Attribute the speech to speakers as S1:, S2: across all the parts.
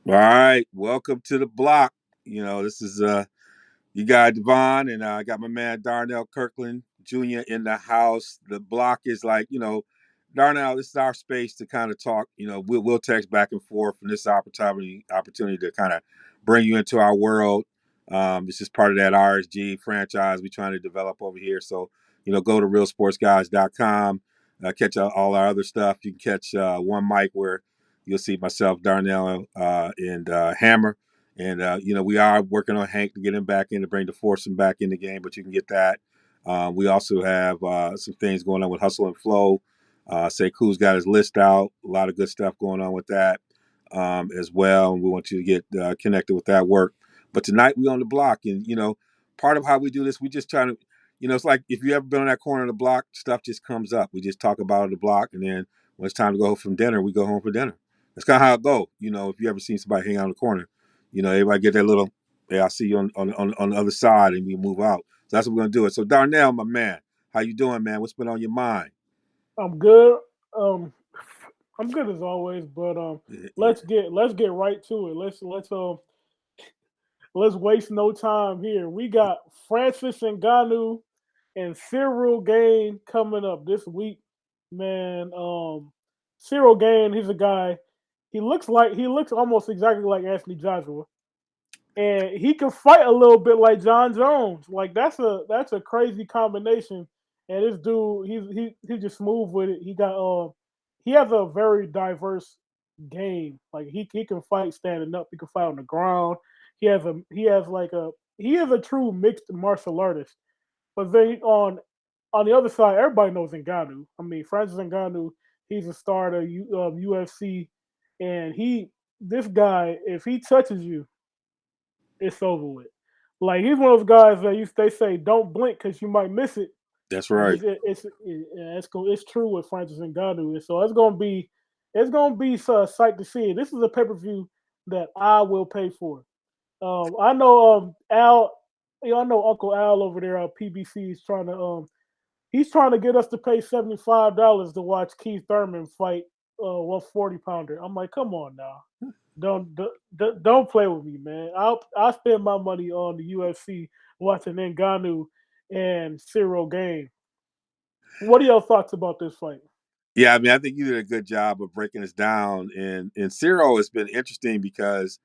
S1: All right, welcome to the block. This is you got Devon, and I got my man Darnell Kirkland Jr. in the house. The block is like, Darnell, this is our space to kind of talk. We'll text back and forth, and this opportunity to kind of bring you into our world. This is part of that RSG franchise we're trying to develop over here. So, go to realsportsguys.com. Catch all our other stuff. You can catch one mic where you'll see myself, Darnell, and Hammer. And we are working on Hank to get him back in to bring the foursome back in the game, but you can get that. We also have some things going on with Hustle and Flow. Sekou's got his list out. A lot of good stuff going on with that as well. And we want you to get connected with that work. But tonight we on the block, and part of how we do this, we just try to, it's like if you ever been on that corner of the block, stuff just comes up. We just talk about the block, and then when it's time to go home from dinner, we go home for dinner. That's kind of how it go. If you ever seen somebody hang out in the corner, everybody get that little, hey, I see you on the other side, and we move out. So that's what we're gonna do it. So Darnell, my man, how you doing, man? What's been on your mind?
S2: I'm good. Um, I'm good as always, but
S1: Yeah.
S2: let's get right to it. Let's waste no time here. We got Francis Ngannou and Cyril Gain coming up this week, man. Cyril Gain, he's a guy. He looks almost exactly like Anthony Joshua, and he can fight a little bit like John Jones. Like that's a crazy combination. And this dude, he's just smooth with it. He has a very diverse game. Like he can fight standing up. He can fight on the ground. He is a true mixed martial artist. But then on the other side, everybody knows Ngannou. I mean, Francis Ngannou, he's a star of UFC, and this guy, if he touches you, it's over with. Like he's one of those guys that they say don't blink because you might miss it,
S1: That's
S2: and
S1: right.
S2: it's true with Francis Ngannou, and so it's gonna be a sight to see. This is a pay per view that I will pay for. I know Al, I know Uncle Al over there at PBC is trying to he's trying to get us to pay $75 to watch Keith Thurman fight 140 pounder. I'm like, come on now. Don't play with me, man. I'll spend my money on the UFC watching Ngannou and Cyril Game. What are your thoughts about this fight?
S1: Yeah, I mean, I think you did a good job of breaking this down, and Ciro has been interesting because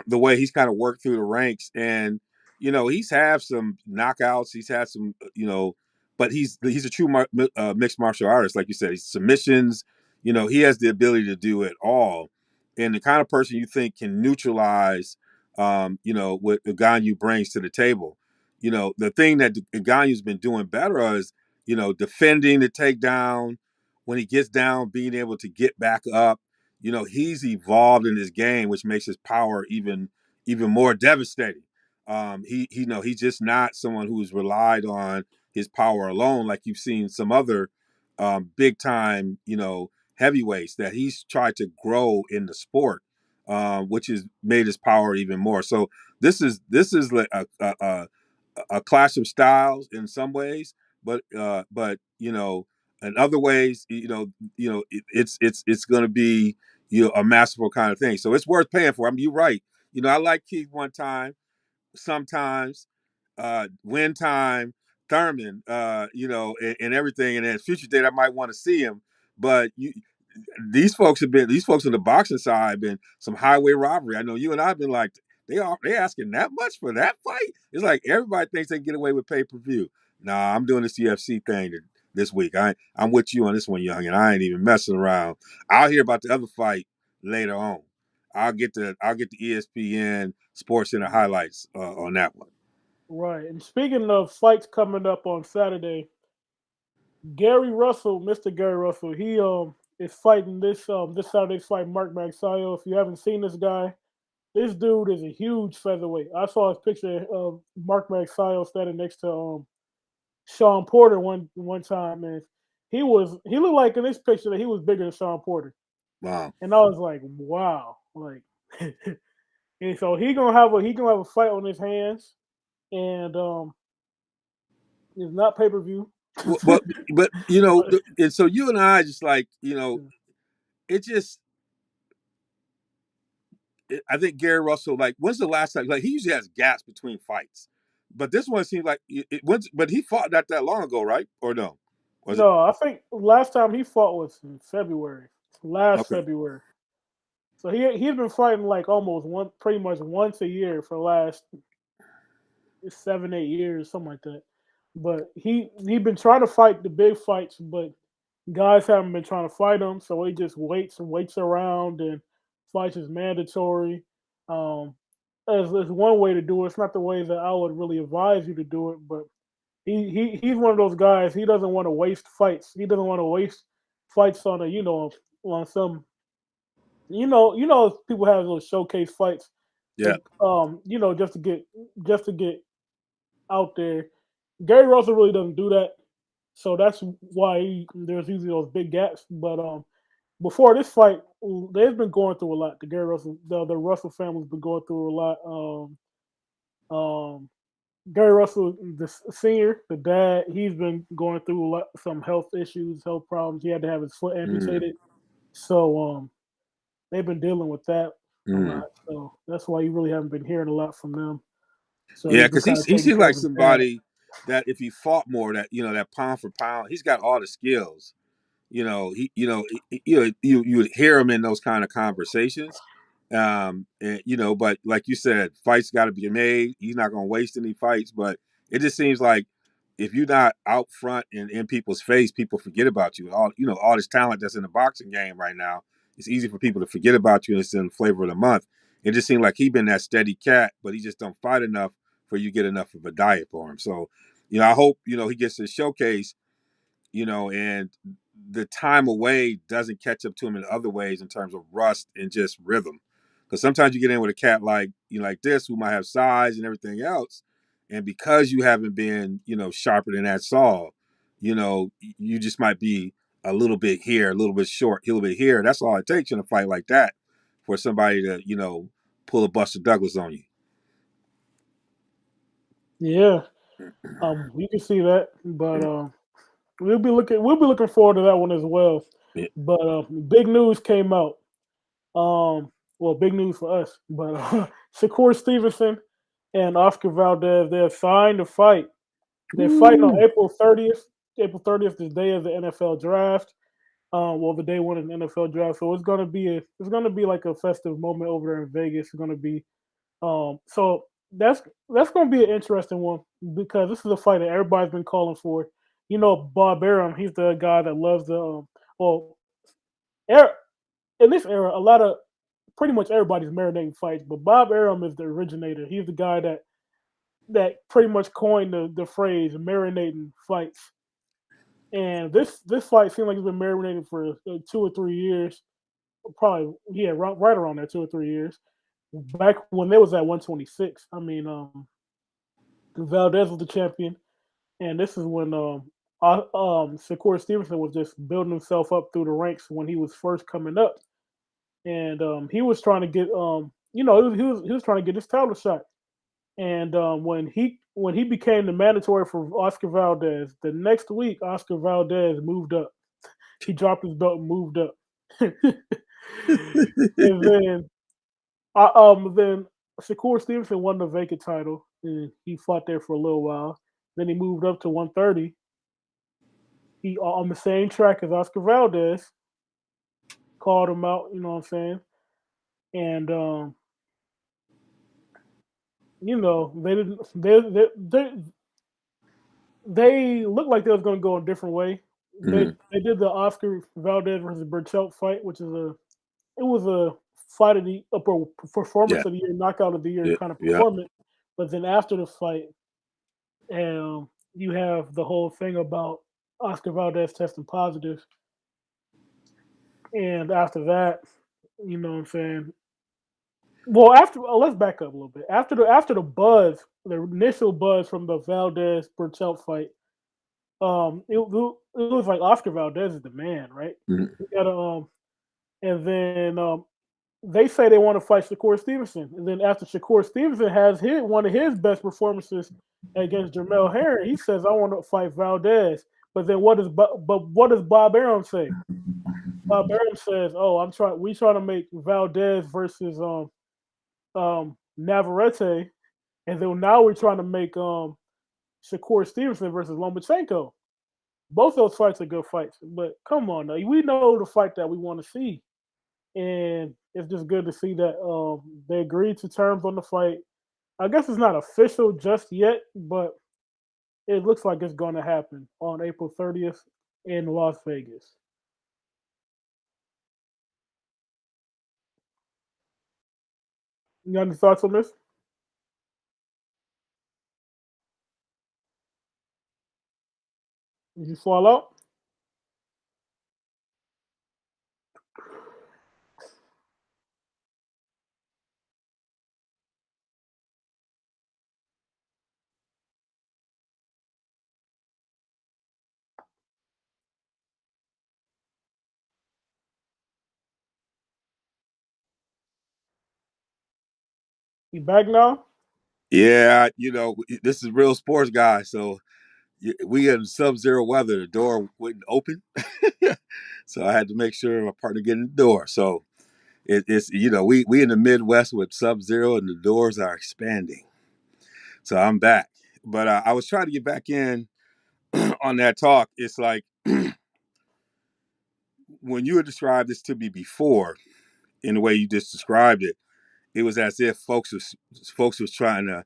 S1: the way he's kind of worked through the ranks, and he's had some knockouts, he's had some, but he's a true mixed martial artist, like you said. He's submissions, he has the ability to do it all, and the kind of person you think can neutralize, what Ngannou brings to the table. The thing that Ngannou's been doing better is, defending the takedown when he gets down, being able to get back up. He's evolved in his game, which makes his power even more devastating. He's just not someone who's relied on his power alone, like you've seen some other big time, heavyweights that he's tried to grow in the sport, which has made his power even more. So this is like a clash of styles in some ways, but in other ways, it's going to be a masterful kind of thing. So it's worth paying for. I mean, you're right. I like Keith one time, sometimes, win time, Thurman, and everything, and then future date I might want to see him, but these folks on the boxing side have been some highway robbery. I know you and I've been like, they asking that much for that fight. It's like everybody thinks they can get away with pay per view. Nah, I'm doing this UFC thing this week. I'm with you on this one, young, and I ain't even messing around. I'll hear about the other fight later on. I'll get the ESPN Sports Center highlights on that one.
S2: Right. And speaking of fights coming up on Saturday, Gary Russell, Mr. Gary Russell, he is fighting this Saturday's fight Mark Magsayo. If you haven't seen this guy, this dude is a huge featherweight. I saw his picture of Mark Magsayo standing next to Sean Porter one time, and he looked like in this picture that he was bigger than Sean Porter.
S1: Wow.
S2: And I was like, wow, like, and so he gonna have a fight on his hands, and it's not pay per view.
S1: But and so you and I just like, it just I think Gary Russell, like, when's the last time? Like, he usually has gaps between fights, but this one seems like it went. But he fought not that long ago, right? Or no? Was it
S2: No, I think last time he fought was in February, last
S1: okay?
S2: February. So he's been fighting like almost pretty much once a year for the last 7 8 years, something like that. But he been trying to fight the big fights, but guys haven't been trying to fight him, so he just waits and waits around and fights is mandatory. Um, as one way to do it. It's not the way that I would really advise you to do it, but he's one of those guys. He doesn't want to waste fights. He doesn't want to waste fights on on some people have those showcase fights
S1: Yeah.
S2: to just to get out there. Gary Russell really doesn't do that, so that's why there's usually those big gaps. But before this fight, they've been going through a lot. The Russell family's been going through a lot. Um, Gary Russell, the senior, the dad, he's been going through some health issues, health problems. He had to have his foot
S1: Mm,
S2: amputated, so they've been dealing with that a
S1: mm.
S2: lot. So that's why you really haven't been hearing a lot from them. So
S1: Yeah,
S2: he's been
S1: because
S2: kind of
S1: he
S2: taking
S1: seems
S2: care
S1: like
S2: of his dad.
S1: somebody that if he fought more, that that pound for pound, he's got all the skills. You would hear him in those kind of conversations. And but like you said, fights got to be made. He's not going to waste any fights, but it just seems like if you're not out front and in people's face, people forget about you. All this talent that's in the boxing game right now, it's easy for people to forget about you, and it's in the flavor of the month. It just seems like he been that steady cat, but he just don't fight enough for you to get enough of a diet for him. So, I hope he gets his showcase, and the time away doesn't catch up to him in other ways in terms of rust and just rhythm. Because sometimes you get in with a cat like like this, who might have size and everything else, and because you haven't been sharper than that saw, you just might be a little bit here, a little bit short, a little bit here. That's all it takes in a fight like that for somebody to pull a Buster Douglas on you.
S2: Yeah, we can see that, but we'll be looking forward to that one as well.
S1: Yeah.
S2: But big news came out. Well, big news for us, but Shakur Stevenson and Oscar Valdez, they have signed to fight. They're fighting on
S1: Woo.
S2: April 30th. April 30th, the day of the NFL draft. The day one of the NFL draft. So it's gonna be like a festive moment over there in Vegas. It's gonna be so that's gonna be an interesting one because this is a fight that everybody's been calling for. Bob Arum, he's the guy that loves the well, er, in this era, a lot of pretty much everybody's marinating fights, but Bob Arum is the originator. He's the guy that pretty much coined the phrase marinating fights. And this fight seemed like it's been marinating for 2 or 3 years, probably right around there 2 or 3 years. Back when they was at 126, I mean, Valdez was the champion, and this is when Shakur Stevenson was just building himself up through the ranks when he was first coming up, and he was trying to get he was trying to get his title shot. And when he became the mandatory for Oscar Valdez, the next week Oscar Valdez moved up. He dropped his belt and moved up. And then Shakur Stevenson won the vacant title, and he fought there for a little while. Then he moved up to 130. He on the same track as Oscar Valdez, called him out. You know what I'm saying? And they didn't. They looked like they was going to go a different way. They
S1: Mhm.
S2: they did the Oscar Valdez versus Berchelt fight, which is it was a fight of the upper
S1: Yeah.
S2: performance of the year, knockout of the year
S1: Yeah.
S2: kind of
S1: Yeah.
S2: performance. But then after the fight, you have the whole thing about Oscar Valdez testing positive, and after that, you know what I'm saying. Well, let's back up a little bit. After the buzz, the initial buzz from the Valdez Berchelt fight, it was like Oscar Valdez is the man, right?
S1: Mhm.
S2: He got and then they say they want to fight Shakur Stevenson, and then after Shakur Stevenson has one of his best performances against Jamel Herring, he says, "I want to fight Valdez." But then what does Bob Arum say? Bob Arum says, "Oh, we trying to make Valdez versus Navarrete, and then now we're trying to make Shakur Stevenson versus Lomachenko. Both those fights are good fights, but come on, now. We know the fight that we want to see, and it's just good to see that they agreed to terms on the fight. I guess it's not official just yet, but it looks like it's going to happen on April 30th in Las Vegas. You got any thoughts on this? Did you fall out? You back now?
S1: Yeah, this is real sports guy, so we in sub-zero weather. The door wouldn't open, so I had to make sure my partner get in the door. So it's we in the Midwest with sub-zero, and the doors are expanding. So I'm back, but I was trying to get back in on that talk. It's like when you had described this to me before, in the way you just described it, it was as if folks was trying to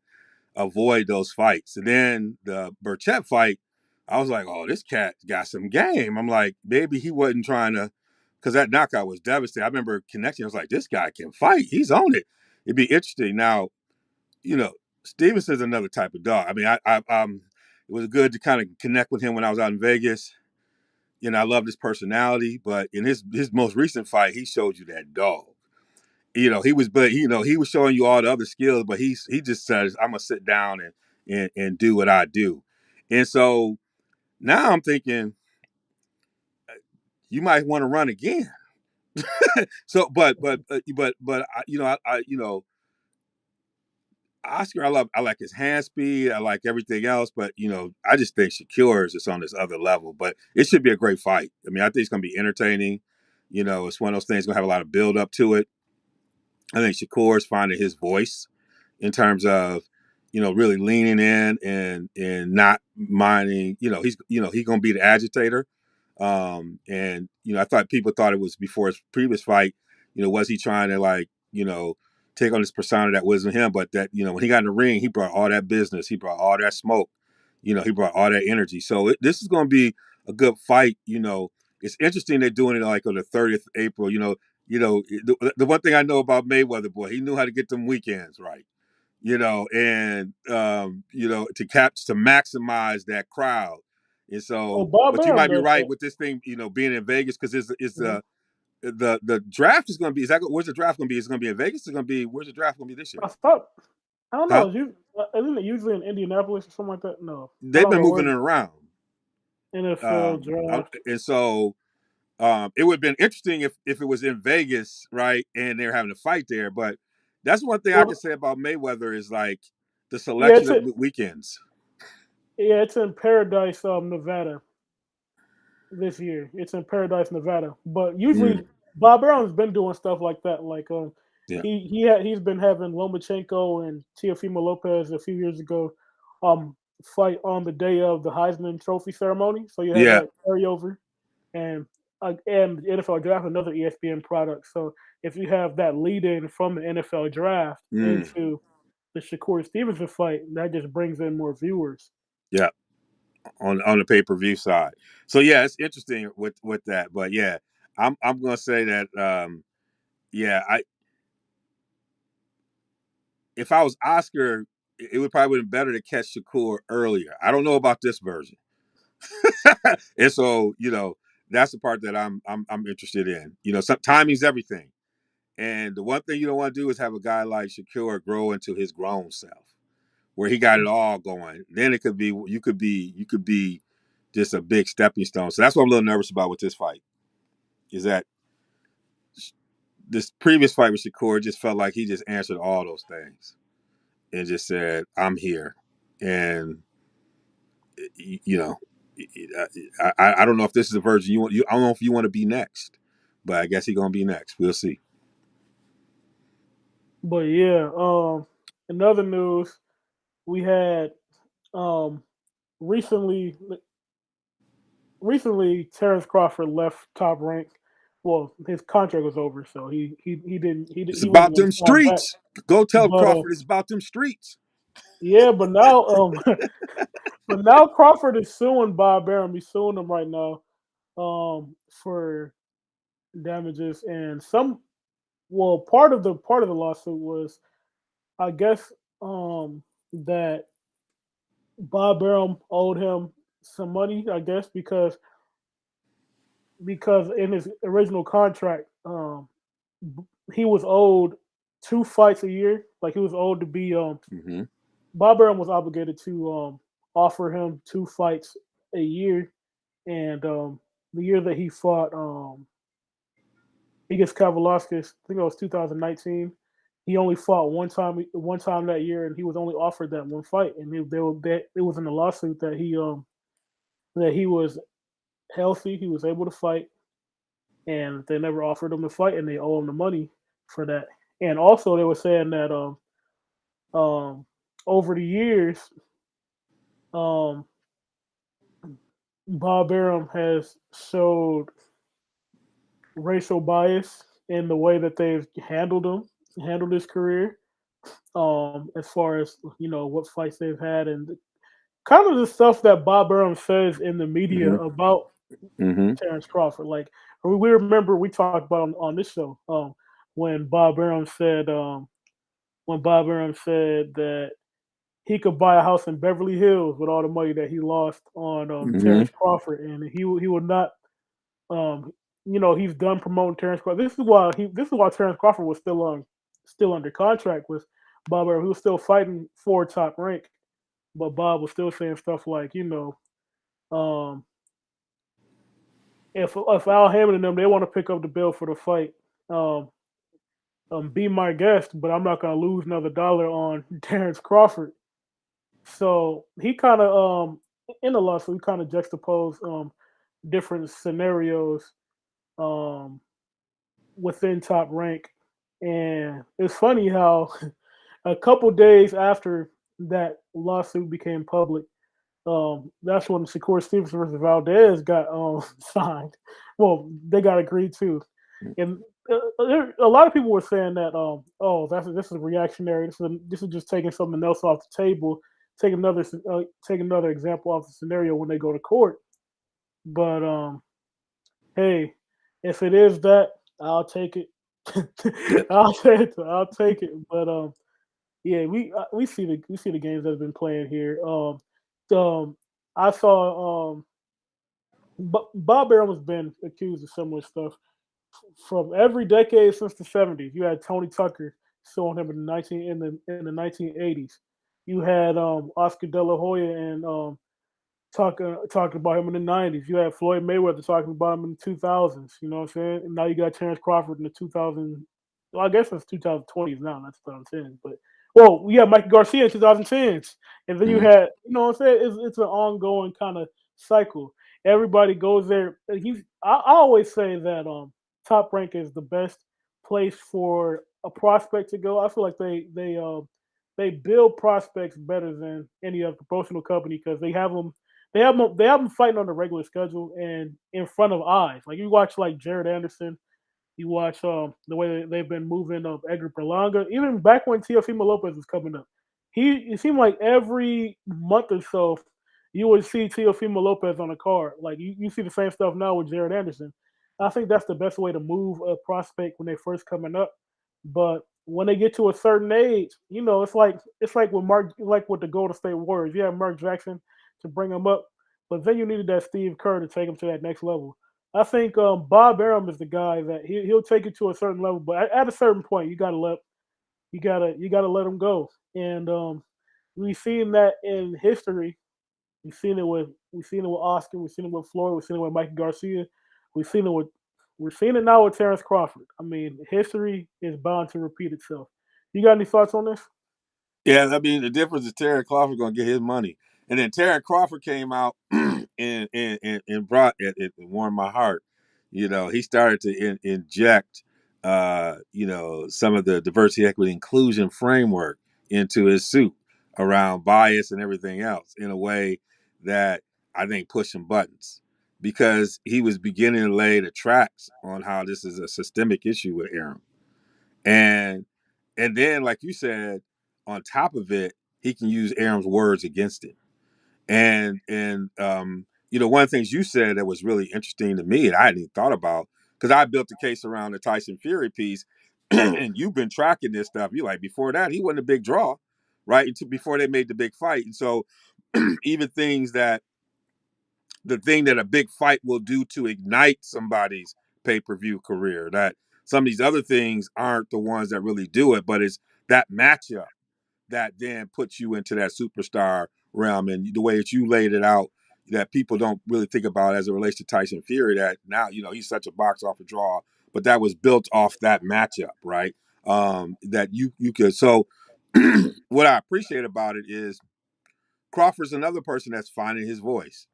S1: avoid those fights. And then the Burchett fight, I was like, oh, this cat got some game. I'm like, maybe he wasn't trying to, because that knockout was devastating. I remember connecting. I was like, this guy can fight. He's on it. It'd be interesting. Now, you know, Stevenson's another type of dog. I mean, it was good to kind of connect with him when I was out in Vegas. I love his personality, but in his most recent fight, he showed you that dog. He was, but he was showing you all the other skills, but he just says, I'm gonna sit down and do what I do. And so now I'm thinking you might want to run again. So, Oscar, I like his hand speed, I like everything else, but I just think Shakur is just on this other level. But it should be a great fight. I mean, I think it's gonna be entertaining. It's one of those things gonna have a lot of build up to it. I think Shakur is finding his voice in terms of really leaning in and not minding. He's gonna be the agitator. And I thought people thought it was before his previous fight. Was he trying to take on this persona that wasn't him? But that when he got in the ring, he brought all that business. He brought all that smoke. He brought all that energy. So this is going to be a good fight. It's interesting they're doing it like on the 30th of April. The one thing I know about Mayweather, boy, he knew how to get them weekends right. And to maximize that crowd. And
S2: Oh,
S1: so,
S2: Bob
S1: but you
S2: Arum
S1: might be
S2: does
S1: right
S2: that.
S1: with this thing, being in Vegas because it's
S2: Mhm.
S1: the draft is going to be. Where's the draft going to be? Is it going to be in Vegas? It's going to be where's the draft going to be this year?
S2: I thought I don't
S1: Huh?
S2: know. Isn't it usually in Indianapolis or something like that? No, I
S1: They've
S2: don't
S1: been
S2: know
S1: moving
S2: where
S1: it around,
S2: NFL draft.
S1: and so it would have been interesting if it was in Vegas, right? And they're having a fight there. But that's one thing I can
S2: Well,
S1: say about Mayweather is like the
S2: yeah,
S1: selection of weekends.
S2: it's in Paradise, Nevada this year. It's in Paradise, Nevada. But
S1: Mm,
S2: usually Bob Brown's been doing stuff like that. Like
S1: yeah,
S2: he's been having Lomachenko and Teofimo Lopez a few years ago fight on the day of the Heisman Trophy ceremony. So you have
S1: yeah.
S2: that carryover and the NFL draft, another ESPN product. So if you have that lead in from the NFL draft
S1: Mm,
S2: into the Shakur Stevenson fight, that just brings in more viewers.
S1: yeah. On the pay per view side. So yeah, it's interesting with that. But yeah, I'm gonna say that yeah, I if I was Oscar, it would probably been better to catch Shakur earlier. I don't know about this version. And so, that's the part that I'm interested in. Some timing's everything. And the one thing you don't want to do is have a guy like Shakur grow into his grown self, where he got it all going. Then it could be you could be just a big stepping stone. So that's what I'm a little nervous about with this fight. Is that this previous fight with Shakur just felt like he just answered all those things and just said, "I'm here," and you know, I don't know if this is a version you want. I don't know if you want to be next, but I guess he's gonna be next. We'll see.
S2: But yeah, in other news, we had um recently recently Terence Crawford left Top Rank. Well, his contract was over, so
S1: It's
S2: he wasn't
S1: about
S2: going
S1: them
S2: to sign back.
S1: streets. Go tell
S2: But
S1: Crawford it's about them streets.
S2: yeah, but now but now Crawford is suing Bob Arum. He's suing him right now for damages and some. Well, part of the lawsuit was, I guess, that Bob Arum owed him some money. I guess because in his original contract, he was owed 2 fights a year. Like he was owed to be
S1: Hmm.
S2: Bob Arum was obligated to offer him 2 fights a year, and the year that he fought against Kavalauskas, I think it was 2019. He only fought one time that year, and he was only offered that one fight. And it was in the lawsuit that he was healthy, he was able to fight, and they never offered him to fight, and they owe him the money for that. And also, they were saying that um over the years, um Bob Arum has showed racial bias in the way that they've handled his career. As far as what fights they've had and kind of the stuff that Bob Arum says in the media
S1: Hmm.
S2: about
S1: Hmm.
S2: Terence Crawford. Like we remember we talked about on this show when Bob Arum said that he could buy a house in Beverly Hills with all the money that he lost on
S1: Hmm.
S2: Terence Crawford, and he would not. Um, he's done promoting Terence Crawford. This is why Terence Crawford was still under contract with Bob Arum. He was still fighting for Top Rank, but Bob was still saying stuff like, um, if Al Hammond and them they want to pick up the bill for the fight, um, be my guest, but I'm not gonna lose another dollar on Terence Crawford. So he kind of in the lawsuit, he kind of juxtaposed different scenarios um within Top Rank, and it's funny how a couple days after that lawsuit became public, that's when Shakur Stevenson versus Valdez got signed. Well, they got agreed to, and a lot of people were saying that oh, this is reactionary. This is just taking something else off the table. Take another example off the scenario when they go to court. But hey, if it is that, I'll take it. I'll take it. But yeah, we see the games that have been playing here. Um, I saw Bob Arum has been accused of similar stuff from every decade since the '70s. You had Tony Tucker suing him in the 1980s. You had Oscar De La Hoya and talking about him in the '90s. You had Floyd Mayweather talking about him in the 2000s. You know what I'm saying? And now you got Terence Crawford in the 2000. Well, I guess it's 2020s now, not 2010s. But well, we had Mikey Garcia in 2010s, and then you
S1: Hmm.
S2: had I'm saying it's an ongoing kind of cycle. Everybody goes there. I always say that Top Rank is the best place for a prospect to go. I feel like they build prospects better than any other promotional company because they have them fighting on the regular schedule and in front of eyes. Like you watch like Jared Anderson, you watch the way they've been moving of Edgar Berlanga. Even back when Teofimo Lopez was coming up, it seemed like every month or so you would see Teofimo Lopez on a card. Like you see the same stuff now with Jared Anderson. I think that's the best way to move a prospect when they first coming up. But when they get to a certain age, it's like with the Golden State Warriors. You have Mark Jackson to bring them up, but then you needed that Steve Kerr to take them to that next level. I think Bob Arum is the guy that he'll take it to a certain level, but at a certain point, you gotta let him go. And we've seen that in history. We've seen it with Oscar. We've seen it with Floyd. We've seen it with Mikey Garcia. We've seen it with we're seeing it now with Terence Crawford. I mean, history is bound to repeat itself. You got any thoughts on this?
S1: Yeah, I mean the difference is Terry Crawford gonna get his money, and then Terry Crawford came out and brought it warmed my heart. He started to inject some of the diversity, equity, inclusion framework into his suit around bias and everything else in a way that I think pushed some buttons because he was beginning to lay the tracks on how this is a systemic issue with Aram. And and then, like you said, on top of it, he can use Aram's words against it. And one of the things you said that was really interesting to me and I hadn't even thought about because I built the case around the Tyson Fury piece, and you've been tracking this stuff. You like before that he wasn't a big draw, right? Until before they made the big fight, and so even things that the thing that a big fight will do to ignite somebody's pay-per-view career, that some of these other things aren't the ones that really do it, but it's that matchup that then puts you into that superstar realm. And the way that you laid it out, that people don't really think about as it relates to Tyson Fury, that now, he's such a box office draw, but that was built off that matchup, right? That you could. So what I appreciate about it is Crawford's another person that's finding his voice,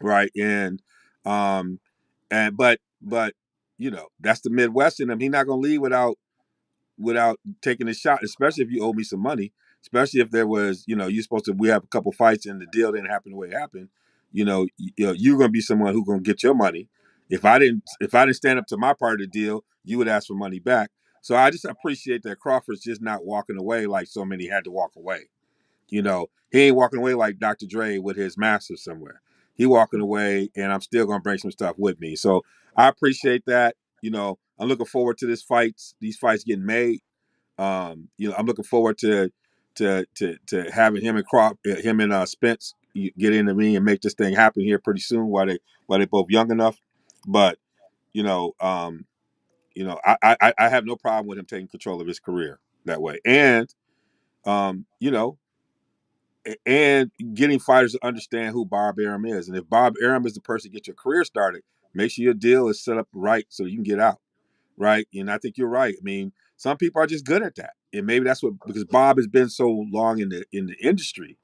S1: right? Um, but that's the Midwest in him. He's not gonna leave without taking a shot, especially if you owe me some money, especially if there was, you're supposed to, we have a couple fights and the deal didn't happen the way it happened. You're going to be someone who's going to get your money. If I didn't stand up to my part of the deal, you would ask for money back. So I just appreciate that Crawford's just not walking away like so many had to walk away. He ain't walking away like Dr. Dre with his massive somewhere. He walking away, and I'm still gonna bring some stuff with me. So I appreciate that. I'm looking forward to these fights getting made. I'm looking forward to having him and Spence get into me and make this thing happen here pretty soon while they both young enough. But you know, um, I have no problem with him taking control of his career that way, um, you know, and getting fighters to understand who Bob Arum is. And if Bob Arum is the person to get your career started, make sure your deal is set up right so you can get out, right? And I think you're right. I mean, some people are just good at that, and maybe that's what because Bob has been so long in the industry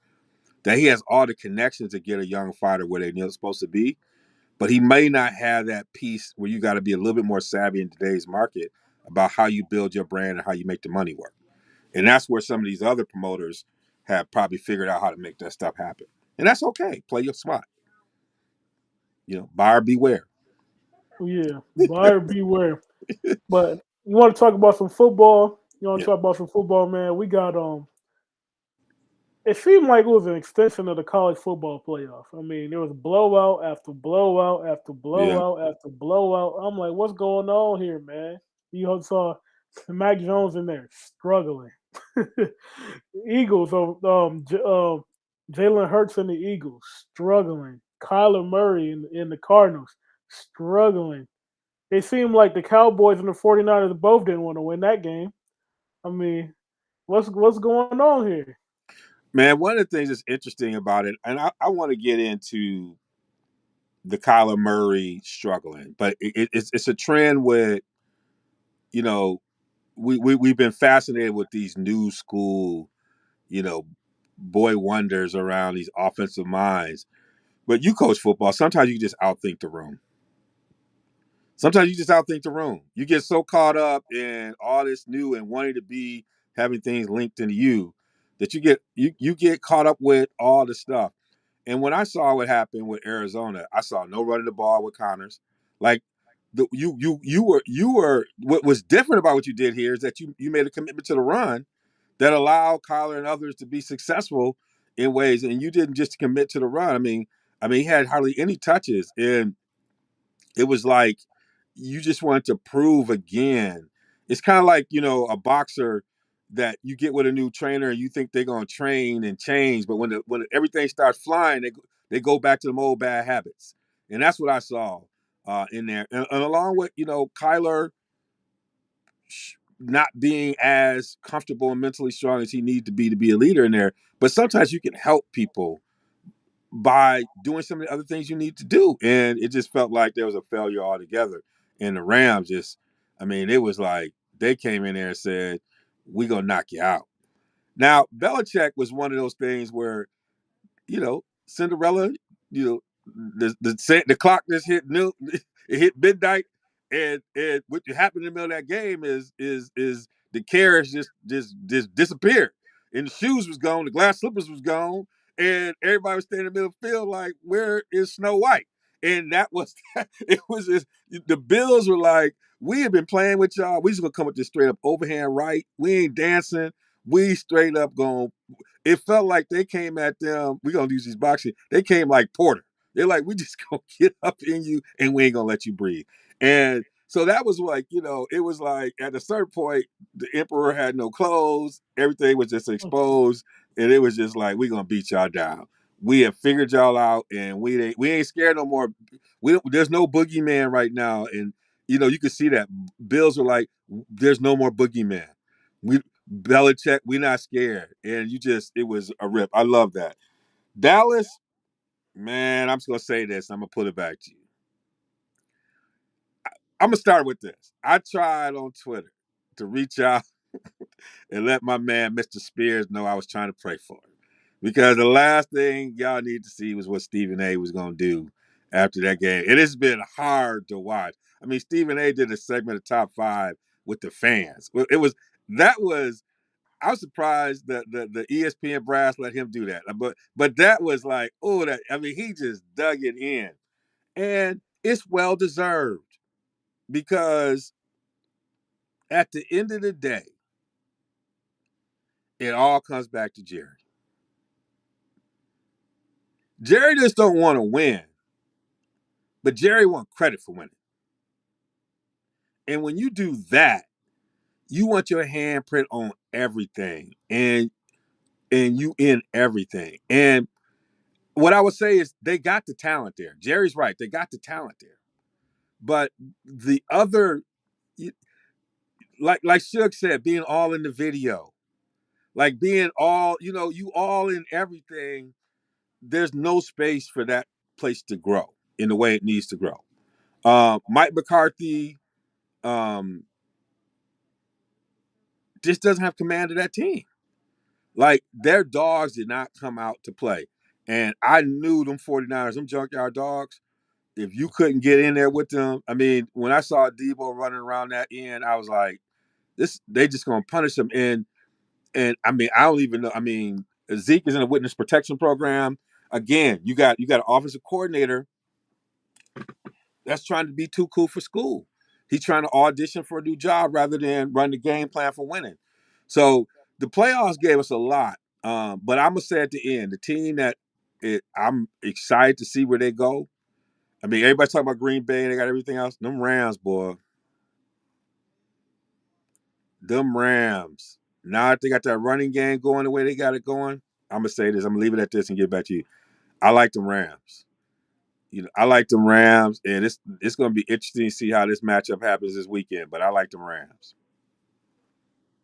S1: that he has all the connections to get a young fighter where they're supposed to be. But he may not have that piece where you got to be a little bit more savvy in today's market about how you build your brand and how you make the money work. And that's where some of these other promoters have probably figured out how to make that stuff happen. And that's okay. Play your spot. Buyer beware.
S2: Yeah, buyer beware. But you want to talk about some football? You want to
S1: Yeah.
S2: talk about some football, man? We got It seemed like it was an extension of the college football playoff. I mean, there was blowout after blowout after
S1: Yeah.
S2: blowout after blowout. I'm like, what's going on here, man? You saw Mac Jones in there struggling. Eagles, Jalen Hurts and the Eagles struggling. Kyler Murray in the Cardinals struggling. It seemed like the Cowboys and the 49ers both didn't want to win that game. I mean, what's going on here?
S1: Man, one of the things that's interesting about it, and I want to get into the Kyler Murray struggling, but it's a trend with, you know, we've been fascinated with these new school, you know, boy wonders around these offensive minds. But you coach football, sometimes you just outthink the room. Sometimes you just outthink the room. You get so caught up in all this new and wanting to be having things linked into you that you get caught up with all the stuff. And when I saw what happened with Arizona, I saw no running the ball with Connors. Like you were what was different about what you did here is that you made a commitment to the run that allowed Kyler and others to be successful in ways, and you didn't just commit to the run. I mean, he had hardly any touches, and it was like you just wanted to prove again. It's kind of like, a boxer that you get with a new trainer and you think they're going to train and change, but when everything starts flying, they go back to them old bad habits. And that's what I saw in there. And along with, Kyler not being as comfortable and mentally strong as he needs to be a leader in there. But sometimes you can help people by doing some of the other things you need to do. And it just felt like there was a failure altogether. And the Rams it was like they came in there and said, we're going to knock you out. Now, Belichick was one of those things where, Cinderella, the clock just hit it hit midnight, and what happened in the middle of that game is the carriage just disappeared, and the shoes was gone, the glass slippers was gone, and everybody was standing in the middle of the field like, where is Snow White? And that was it was just the Bills were like, we have been playing with y'all. We just gonna come with this straight up overhand right. We ain't dancing. We straight up going. It felt like they came at them. We gonna use these boxing. They came like Porter. They're like, we just gonna get up in you and we ain't gonna let you breathe. And so that was like, it was like at a certain point, the emperor had no clothes. Everything was just exposed, and it was just like, we gonna beat y'all down. We have figured y'all out, and we ain't scared no more. There's no boogeyman right now, and you can see that Bills were like, there's no more boogeyman. We Belichick, we not scared, and it was a rip. I love that. Dallas, man, I'm just gonna say this. I'm gonna put it back to you. I'm gonna start with this. I tried on Twitter to reach out and let my man Mr. Spears know I was trying to pray for him, because the last thing y'all need to see was what Stephen A. was gonna do after that game. It has been hard to watch. I mean, Stephen A. did a segment of top five with the fans. That was. I was surprised that the ESPN brass let him do that, but that was like, oh, that I mean, he just dug it in, and it's well deserved, because at the end of the day, it all comes back to Jerry. Jerry just don't want to win, but Jerry wants credit for winning. And when you do that, you want your handprint on everything, and you in everything. And what I would say is they got the talent there. Jerry's right; they got the talent there. But the other, like Suge said, being all in the video, like being all, you all in everything. There's no space for that place to grow in the way it needs to grow. Mike McCarthy just doesn't have command of that team. Like, their dogs did not come out to play. And I knew them 49ers, them junkyard dogs, if you couldn't get in there with them, I mean, when I saw Debo running around that end, I was like, they just gonna punish them. And I mean, I don't even know. I mean, Zeke is in a witness protection program. Again, you got an offensive coordinator that's trying to be too cool for school. He's trying to audition for a new job rather than run the game plan for winning. So the playoffs gave us a lot. But I'm gonna say at the end, the team I'm excited to see where they go. I mean, everybody's talking about Green Bay and they got everything else. Them Rams, boy. Them Rams. Now that they got that running game going the way they got it going, I'm gonna say this. I'm gonna leave it at this and get back to you. I like them Rams. I like them Rams, and it's gonna be interesting to see how this matchup happens this weekend. But I like them Rams.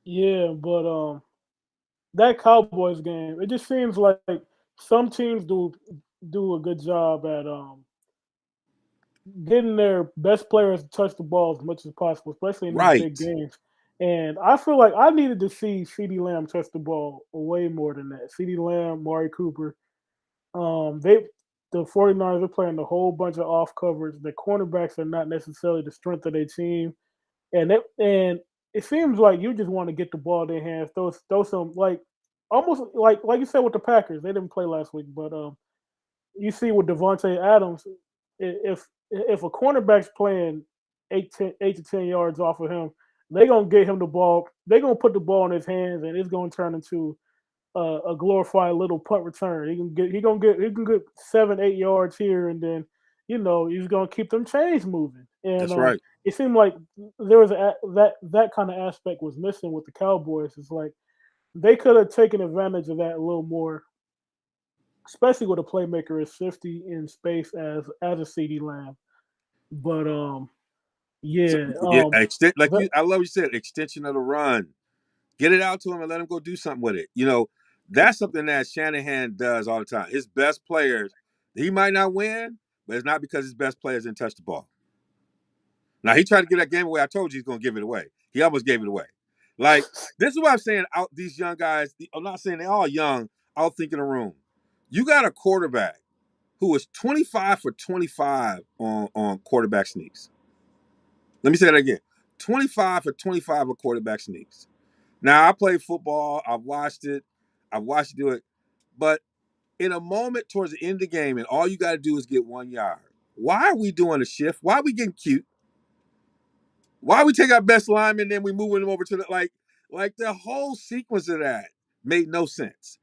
S2: Yeah, but that Cowboys game, it just seems like some teams do a good job at getting their best players to touch the ball as much as possible, especially in these
S1: Right.
S2: big games. And I feel like I needed to see CeeDee Lamb touch the ball way more than that. CeeDee Lamb, Mari Cooper, they the 49ers are playing a whole bunch of off coverage. The cornerbacks are not necessarily the strength of their team. And it seems like you just want to get the ball in their hands, throw some, like, almost like you said with the Packers. They didn't play last week, but you see with Devontae Adams, if a cornerback's playing 8 to 10 yards off of him, they gonna get him the ball. They gonna put the ball in his hands, and it's gonna turn into a glorified little punt return. He can get 7 8 yards here, and then he's gonna keep them chains moving. And
S1: That's right.
S2: it seemed like there was that kind of aspect was missing with the Cowboys. It's like they could have taken advantage of that a little more, especially with a playmaker as shifty in space as a CD Lamb. But
S1: So,
S2: yeah,
S1: yeah,
S2: that,
S1: I love what you said, extension of the run. Get it out to him and let him go do something with it. That's something that Shanahan does all the time. His best players, he might not win, but it's not because his best players didn't touch the ball. Now, he tried to give that game away. I told you he's going to give it away. He almost gave it away. Like, this is what I'm saying. Out these young guys, I'm not saying they're all young, out thinking the room. You got a quarterback who was 25 for 25 on quarterback sneaks. Let me say that again. 25 for 25 of quarterback sneaks. Now I play football. I've watched it. I've watched you do it. But in a moment towards the end of the game, and all you got to do is get 1 yard. Why are we doing a shift? Why are we getting cute? Why we take our best lineman and then we moving them over to the like the whole sequence of that made no sense.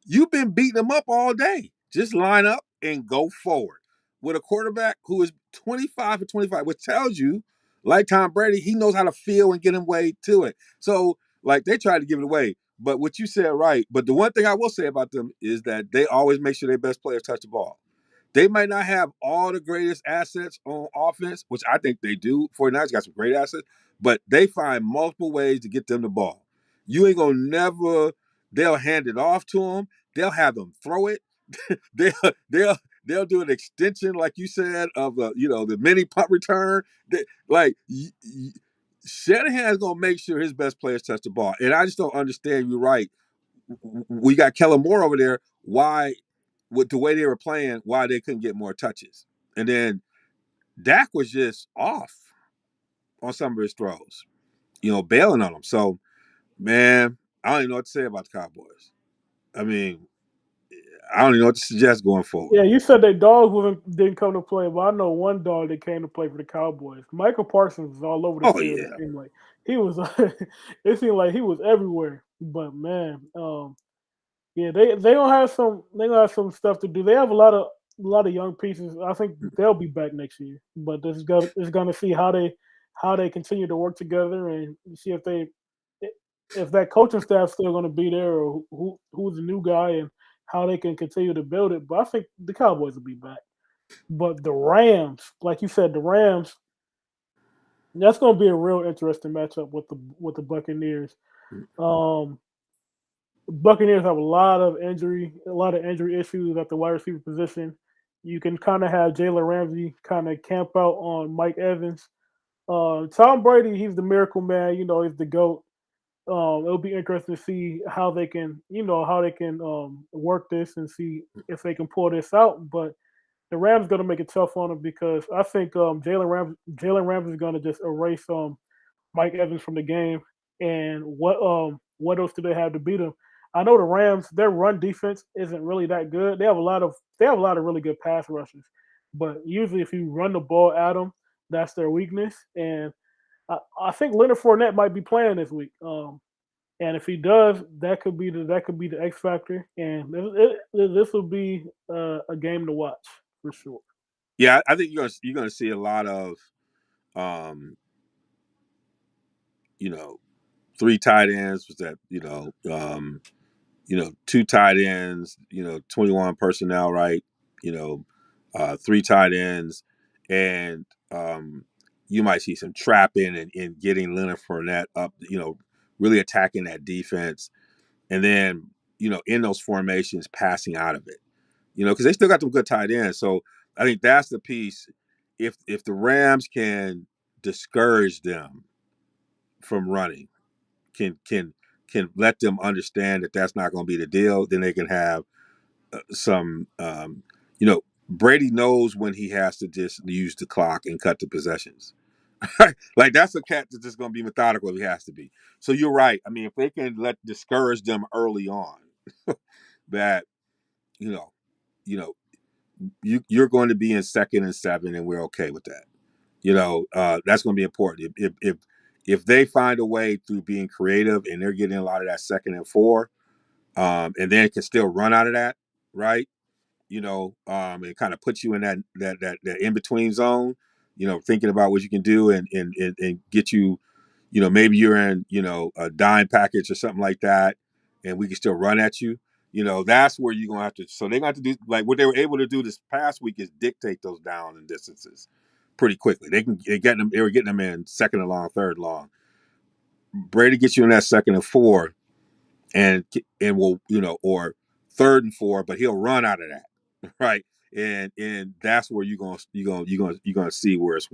S1: You've been beating them up all day. Just line up and go forward with a quarterback who is 25 for 25, which tells you, like Tom Brady, he knows how to feel and get him way to it. So, like, they tried to give it away. But what you said, right. But the one thing I will say about them is that they always make sure their best players touch the ball. They might not have all the greatest assets on offense, which I think they do. 49ers got some great assets, but they find multiple ways to get them the ball. You ain't gonna never, they'll hand it off to them. They'll have them throw it. they'll they'll they'll do an extension, like you said, of the mini punt return. Like Shanahan's gonna make sure his best players touch the ball. And I just don't understand. You're right. We got Kellen Moore over there. Why, with the way they were playing, why they couldn't get more touches? And then Dak was just off on some of his throws, bailing on them. So, man, I don't even know what to say about the Cowboys. I mean, I don't even know what to suggest going forward.
S2: Yeah, you said that dog didn't come to play, but I know one dog that came to play for the Cowboys. Michael Parsons was all over the
S1: Oh
S2: field. It
S1: yeah,
S2: seemed like he was. It seemed like he was everywhere. But man, yeah, they don't have some. They gonna have some stuff to do. They have a lot of young pieces. I think they'll be back next year. But it's gonna see how they continue to work together and see if that coaching staff's still gonna be there or who's the new guy and how they can continue to build it. But I think the Cowboys will be back. But the Rams, like you said, the Rams, that's gonna be a real interesting matchup with the Buccaneers. Um, Buccaneers have a lot of injury issues at the wide receiver position. You can kind of have Jalen Ramsey kind of camp out on Mike Evans. Tom Brady, he's the miracle man. He's the goat. It'll be interesting to see how they can work this and see if they can pull this out. But the Rams going to make it tough on them because I think Jalen Ramsey is going to just erase Mike Evans from the game. And what else do they have to beat him? I know the Rams, their run defense isn't really that good. They have a lot of really good pass rushes, but usually if you run the ball at them, that's their weakness. And I think Leonard Fournette might be playing this week. And if he does, that could be the X factor, and this will be a game to watch for sure.
S1: yeah. I think you're gonna see a lot of, um, you know, three tight ends. Was that two tight ends. 21 personnel, right? Three tight ends, and you might see some trapping and getting Leonard Fournette up. Really attacking that defense, and then in those formations, passing out of it. Because they still got some good tight ends. So I think that's the piece. If the Rams can discourage them from running, can let them understand that that's not going to be the deal, then they can have some. Brady knows when he has to just use the clock and cut the possessions. Like that's a cat that's just going to be methodical if he has to be. So you're right. I mean, if they can discourage them early on, that you know, you know, you're going to be in 2nd and 7, and we're okay with that. That's going to be important. If they find a way through being creative and they're getting a lot of that 2nd and 4, and then can still run out of that, right? And kind of put you in that in between zone. Thinking about what you can do and get you. Maybe you're in a dime package or something like that, and we can still run at you. That's where you're gonna have to. So they're gonna have to do like what they were able to do this past week is dictate those down and distances pretty quickly. They were getting them in 2nd and long, 3rd and long. Brady gets you in that 2nd and 4, and will or 3rd and 4, but he'll run out of that, right? And that's where you're gonna see where it's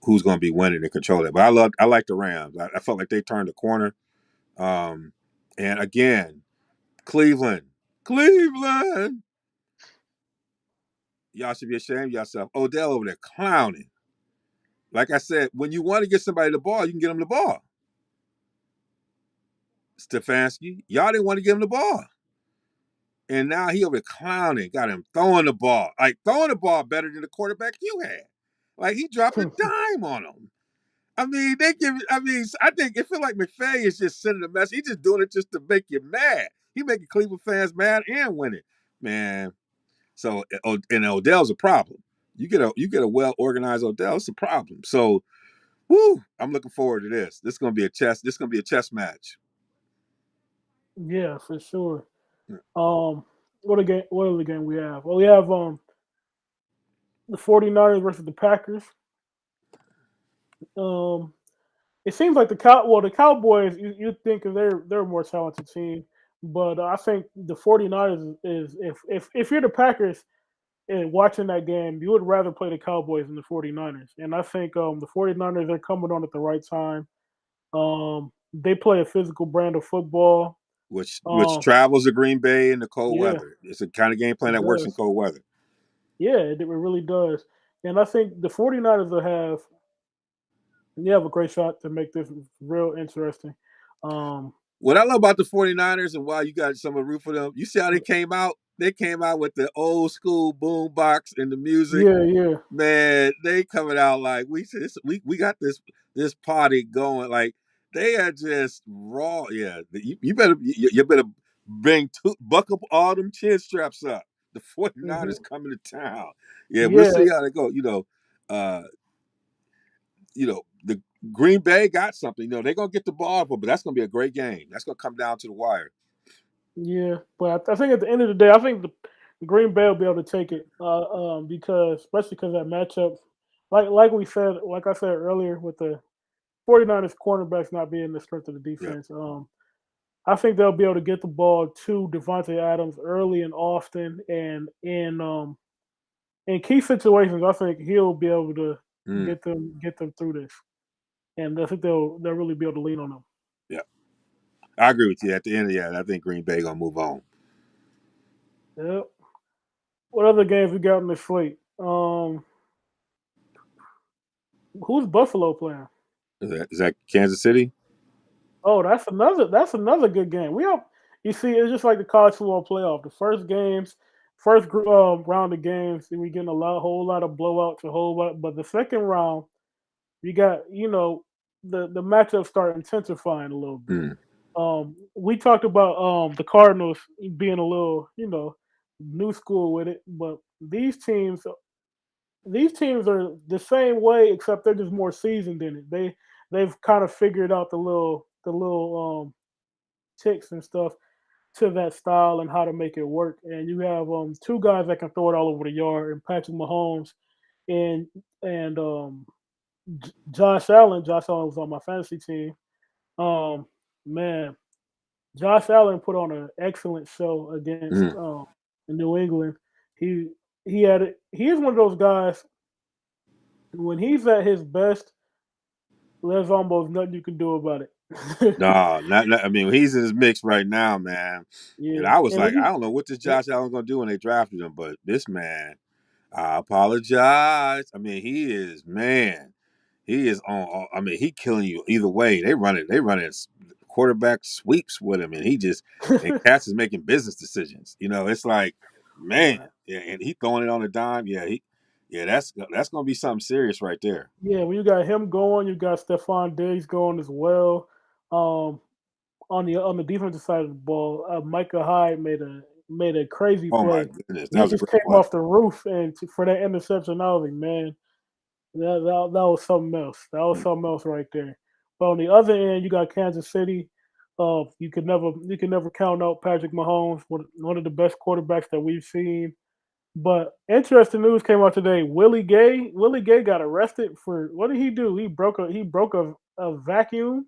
S1: who's gonna be winning and control it. But I like the Rams. I felt like they turned the corner. Um, and again, Cleveland, y'all should be ashamed of yourself. Odell over there clowning. Like I said, when you want to get somebody the ball, you can get them the ball. Stefanski, y'all didn't want to give him the ball. And now he over clowning, got him throwing the ball. Like throwing the ball better than the quarterback you had. Like he dropped a dime on him. I mean, I think it feel like McVay is just sending a message. He's just doing it just to make you mad. He making Cleveland fans mad and winning. Man. So and Odell's a problem. You get a well organized Odell, it's a problem. So whoo, I'm looking forward to this. This is gonna be a chess match.
S2: Yeah, for sure. What other game we have? Well, we have the 49ers versus the Packers. Um, it seems like the Cowboys you think they're a more talented team, but I think the 49ers is if you're the Packers and watching that game, you would rather play the Cowboys than the 49ers. And I think the 49ers are coming on at the right time. They play a physical brand of football.
S1: Which
S2: Um,
S1: travels to Green Bay in the cold
S2: yeah,
S1: weather. It's a kind of game plan
S2: it
S1: that works in
S2: does.
S1: cold weather.
S2: Yeah, it really does. And I think the 49ers will have a great shot to make this real interesting. Um,
S1: What I love about the 49ers and why you got some root for them, you see how they came out? They came out with the old school boom box and the music.
S2: yeah, yeah,
S1: Man, they coming out like we said. We got this party going. Like they are just raw. Yeah, you better buckle all them chin straps up. The 49ers
S2: hmm
S1: coming to town. Yeah, we'll
S2: yeah,
S1: see how they go. Uh, the Green Bay got something. They're gonna get the ball, but that's gonna be a great game. That's gonna come down to the wire.
S2: yeah. But I think at the end of the day, I think the Green Bay will be able to take it because especially because that matchup, like I said earlier, with the 49ers cornerbacks not being the strength of the
S1: Yeah.
S2: defense. I think they'll be able to get the ball to Devontae Adams early and often, and in key situations, I think he'll be able to
S1: Mm,
S2: get them through this, and I think they'll really be able to lean on them.
S1: yeah. I agree with you. At the end, yeah, I think Green Bay gonna move on.
S2: Yep. What other games we got on the slate? Who's Buffalo playing?
S1: Is that Kansas City?
S2: Oh, that's another good game. You see, it's just like the college football playoff. The first round of games, we getting whole lot of blowouts, a whole lot. But the second round, you got the matchups start intensifying a little bit.
S1: Mm,
S2: We talked about the Cardinals being a little new school with it, but these teams are the same way, except they're just more seasoned in it. They've kind of figured out the little ticks and stuff to that style and how to make it work. And you have two guys that can throw it all over the yard, and Patrick Mahomes and Josh Allen. Josh Allen was on my fantasy team. Man, Josh Allen put on an excellent show against
S1: mm.
S2: New England. He he is one of those guys when he's at his best. There's almost nothing you can do about it.
S1: No, not. I mean, he's in his mix right now, man. And
S2: Yeah,
S1: I was
S2: and when
S1: like, I
S2: he,
S1: don't know what this
S2: yep,
S1: Josh Allen gonna do when they drafted him, but this man, I apologize. I mean, he is man. He is on. I mean, he killing you either way. They running quarterback sweeps with him, and and Cass is making business decisions. It's like, man,
S2: yeah,
S1: yeah, and he throwing it on a dime. Yeah, that's gonna be something serious right there.
S2: yeah. When you got him going, you got Stephon Diggs going as well. Um, on the defensive side of the ball, Micah Hyde made a crazy
S1: Oh my
S2: play.
S1: goodness, that
S2: He
S1: was a
S2: just
S1: great
S2: came
S1: play.
S2: off the roof and for that interception, I was like, man, that was something else. That was
S1: Mm,
S2: something else right there. But on the other end, you got Kansas City. You can never count out Patrick Mahomes, one of the best quarterbacks that we've seen. But interesting news came out today. Willie Gay got arrested for what did he do? He broke a vacuum.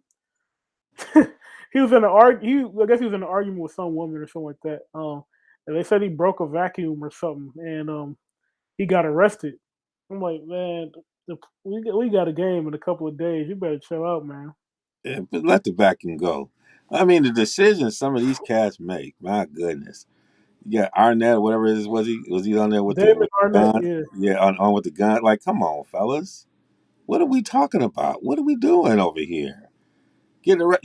S2: He was in an I guess he was in an argument with some woman or something like that. And they said he broke a vacuum or something, and he got arrested. I'm like, man, we got a game in a couple of days. You better chill out, man.
S1: yeah, but let the vacuum go. I mean, the decisions some of these cats make. My goodness. You got Arnett, whatever it is, was he on there with the
S2: David Arnett,
S1: gun?
S2: yeah,
S1: Yeah, on with the gun. Like, come on, fellas. What are we talking about? What are we doing over here?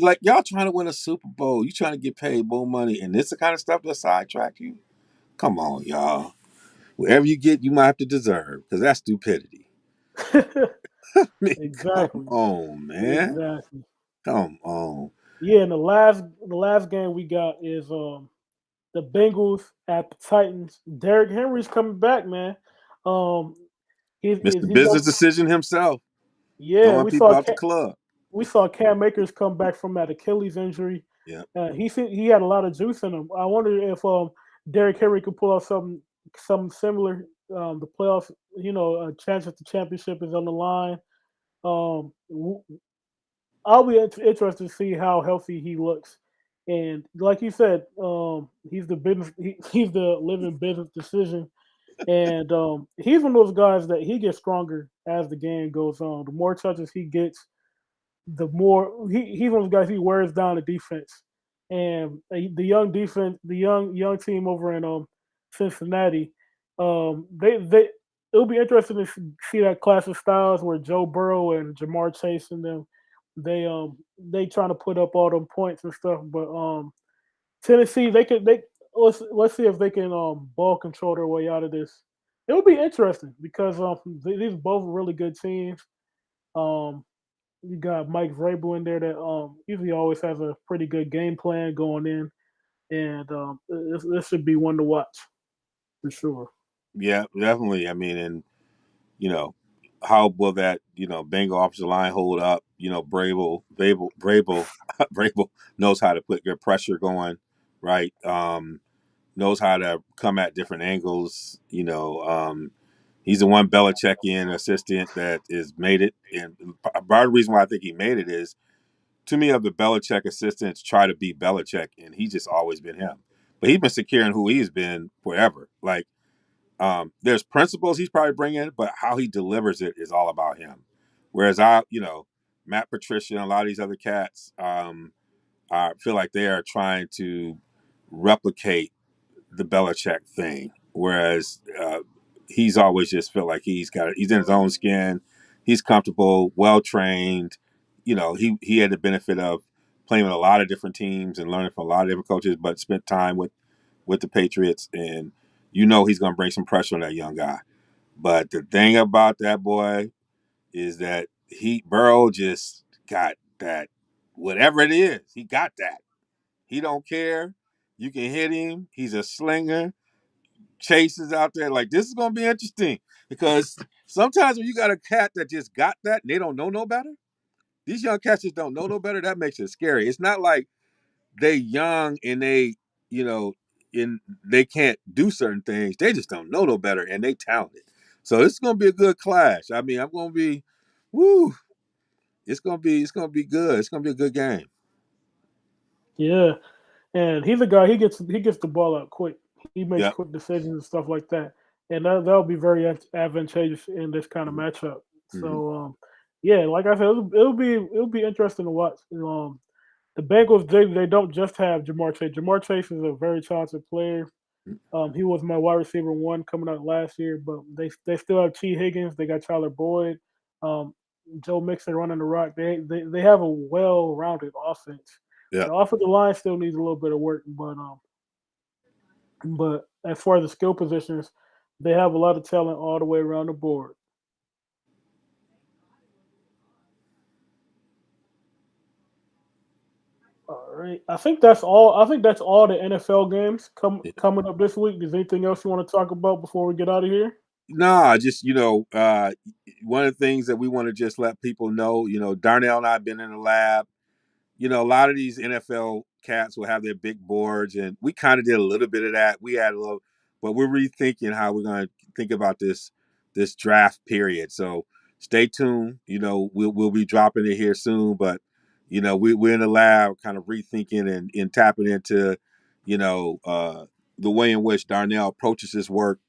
S1: Like y'all trying to win a Super Bowl. You trying to get paid more money, and this the kind of stuff that sidetrack you? Come on, y'all. Whatever you get, you might have to deserve because that's stupidity. I mean, come
S2: Exactly.
S1: on, man.
S2: Exactly.
S1: Come on.
S2: Yeah, and the last game we got is the Bengals at the Titans. Derrick Henry's coming back, man. Um,
S1: Mr.
S2: he's
S1: Business
S2: on.
S1: Decision himself,
S2: Yeah,
S1: throwing people out the club.
S2: we saw Cam Akers come back from that Achilles injury.
S1: Yep.
S2: He had a lot of juice in him. I wonder if Derrick Henry could pull off something similar. The playoffs, a chance at the championship is on the line. Um, I'll be interested to see how healthy he looks. And like you said, he's the he's the living business decision. And he's one of those guys that he gets stronger as the game goes on. The more touches he gets, the more he's one of those guys he wears down the defense. And the young defense, the young team over in Cincinnati, they it'll be interesting to see that clash of styles where Joe Burrow and Jamar Chase and them they trying to put up all them points and stuff. But Tennessee they let's see if they can ball control their way out of this. It would be interesting because these are both really good teams. Um, you got Mike Vrabel in there that usually always has a pretty good game plan going in, and this should be one to watch for sure.
S1: Yeah, definitely. I mean, and you know, how will that, Bengal offensive line hold up? Brable knows how to put good pressure going, right? Knows how to come at different angles. He's the one Belichickian assistant that is made it. And part of the reason why I think he made it is too many of the Belichick assistants try to be Belichick, and he's just always been him. But he's been securing who he's been forever. Like, there's principles he's probably bringing, but how he delivers it is all about him. Whereas Matt Patricia and a lot of these other cats, I feel like they are trying to replicate the Belichick thing. Whereas he's always just felt like he's in his own skin. He's comfortable, well trained. He had the benefit of playing with a lot of different teams and learning from a lot of different coaches, but spent time with the Patriots, and he's going to bring some pressure on that young guy. But the thing about that boy is that Burrow just got that, whatever it is, he got that. He don't care. You can hit him. He's a slinger. Chases out there. Like, this is going to be interesting because sometimes when you got a cat that just got that and they don't know no better, these young cats just don't know no better. That makes it scary. It's not like they young and you know, and they can't do certain things. They just don't know no better and they talented. So it's gonna be a good clash. I mean, I'm gonna be, woo. It's gonna be good. It's gonna be a good game.
S2: Yeah, and he's a guy he gets the ball out quick. He makes
S1: Yep.
S2: quick decisions and stuff like that, and that'll be very advantageous in this kind of matchup.
S1: Mm-hmm.
S2: So yeah, like I said, it'll be interesting to watch. The Bengals they don't just have Jamar Chase. Jamar Chase is a very talented player. He was my wide receiver one coming out last year, but they still have T. Higgins. They got Tyler Boyd, um, Joe Mixon running the rock. They have a well rounded offense. The
S1: Yep.
S2: offensive line still needs a little bit of work, but as far as the skill positions, they have a lot of talent all the way around the board. All right, I think that's all. I think that's all the NFL games coming up this week. Is anything else you want to talk about before we get out of here?
S1: Nah, just one of the things that we want to just let people know. Darnell and I have been in the lab. A lot of these NFL cats will have their big boards, and we kind of did a little bit of that. We had a little, but we're rethinking how we're going to think about this draft period. So stay tuned. We'll be dropping it here soon, but we're in the lab, kind of rethinking and tapping into you know the way in which Darnell approaches his work.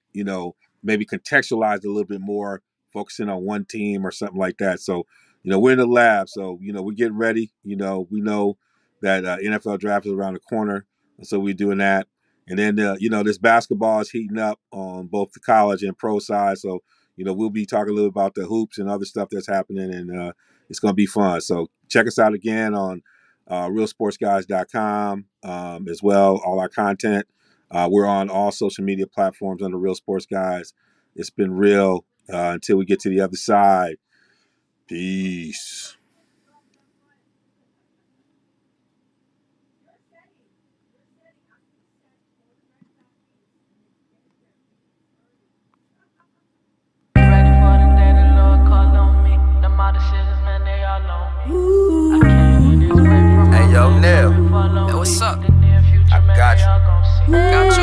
S1: Maybe contextualized a little bit more, focusing on one team or something like that. So we're in the lab, so we're getting ready. We know that NFL draft is around the corner, and so we're doing that. And then this basketball is heating up on both the college and pro side. So we'll be talking a little about the hoops and other stuff that's happening, and it's going to be fun. So check us out again on realsportsguys.com as well. All our content. We're on all social media platforms under Real Sports Guys. It's been real until we get to the other side. Peace.
S3: Hey, yo, Neil. Hey, what's up? I got you.